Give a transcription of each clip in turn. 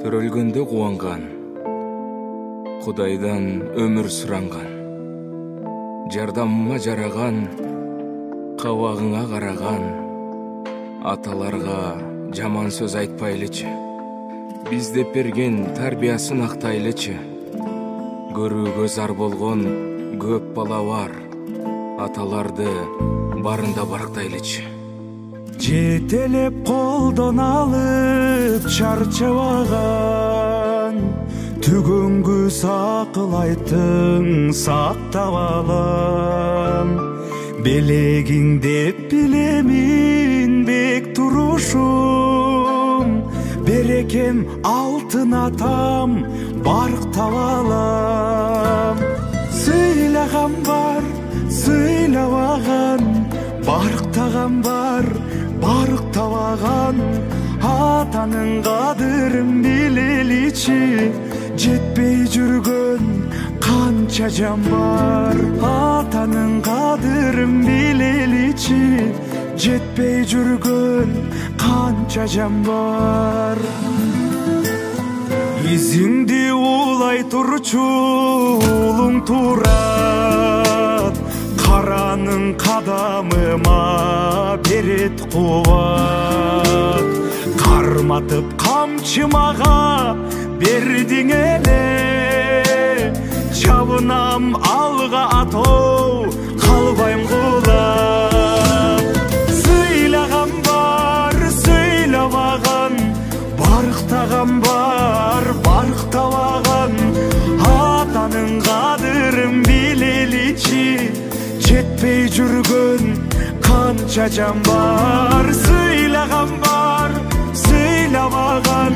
Төрөлгөндө кубанган, Кудайдан өмүр суранган. Жардамыма жараган, кабагыңа караган. Аталарга жаман сөз айтпайлычы. Биз деп берген тарбиясын актайлычы. Көрүүгө зар болгон көп бала бар. Аталарды барында барктайлычы. Жетелеп колдон алып чарчабаган, түгөнгү сакыл айттың сактап алам. Белегиң деп билемин бек турушум, берекем алтын атам барктап алам. Сыйлаган бар, сыйлабаган, барктаган бар, барктабаган. Атанын кадырын билеличи, жетпей жүргөн канча жан бар. Атанын кадырын билеличи, жетпей жүргөн канча жан бар. Изиңди улай турчу улуң турат, каранын кадамыма берет кубат. Карматып камчымага бердиң эле, жабынам алга атоо, калбайм кулап. Сыйлаган бар, сыйлабаган, барктаган бар, барктабаган. Атанын кадырын билеличи, жетпей жүргөн канча жан бар. Сыйлаган бар, сыйлабаган,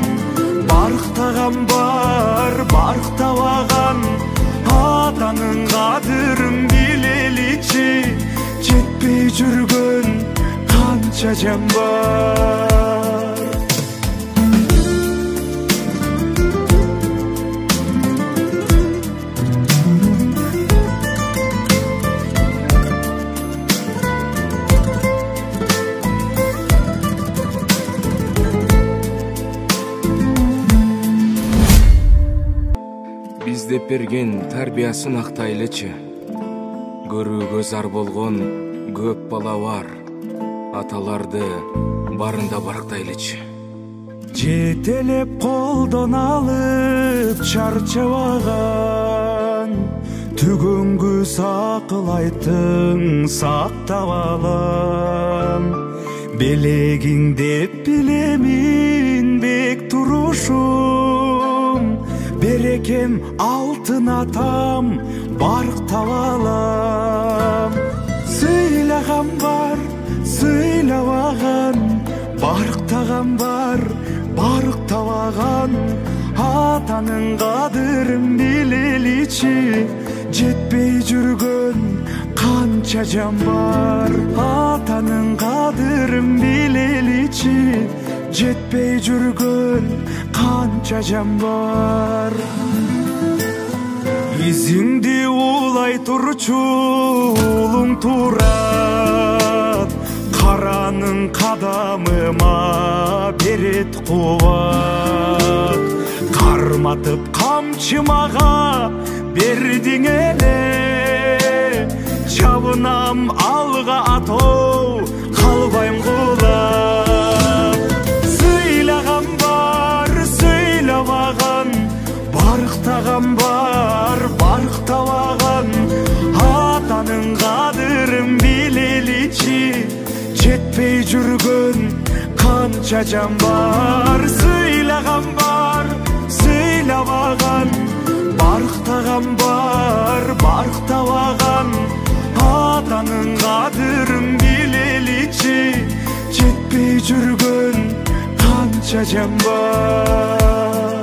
барктаган бар, барктабаган. Атанын кадырын билеличи, жетпей жүргөн канча жан бар. Биз деп берген тарбиясын актайлычы. Көрүүгө зар болгон көп бала бар. Аталарды барында барктайлычы. Жетелеп колдон алып чарчабаган, түгөнгү сакыл айттың сактап алам. Белегиң деп билемин бек турушум, берекем алтын атам барктап алам. Сыйлаган бар, сыйлабаган, барктаган бар, барктабаган. Атанын кадырын билеличи, жетпей жүргөн канча жан бар. Атанын кадырын билеличи, жетпей жүргөн канча жан бар. Изиңди улай турчу улуң турат, каранын кадамыма берет кубат. Карматып камчымага бердиң эле, жабынам алга атоо, калбайм кулап. Сыйлаган бар, сыйлабаган, барктаган бар, барктабаган. Атанын кадырын билеличи, жетпей жүргөн канча жан бар. Сыйлаган бар, сыйлабаган, барктаган бар, барктабаган. Атанын кадырын билеличи, жетпей жүргөн канча жан бар.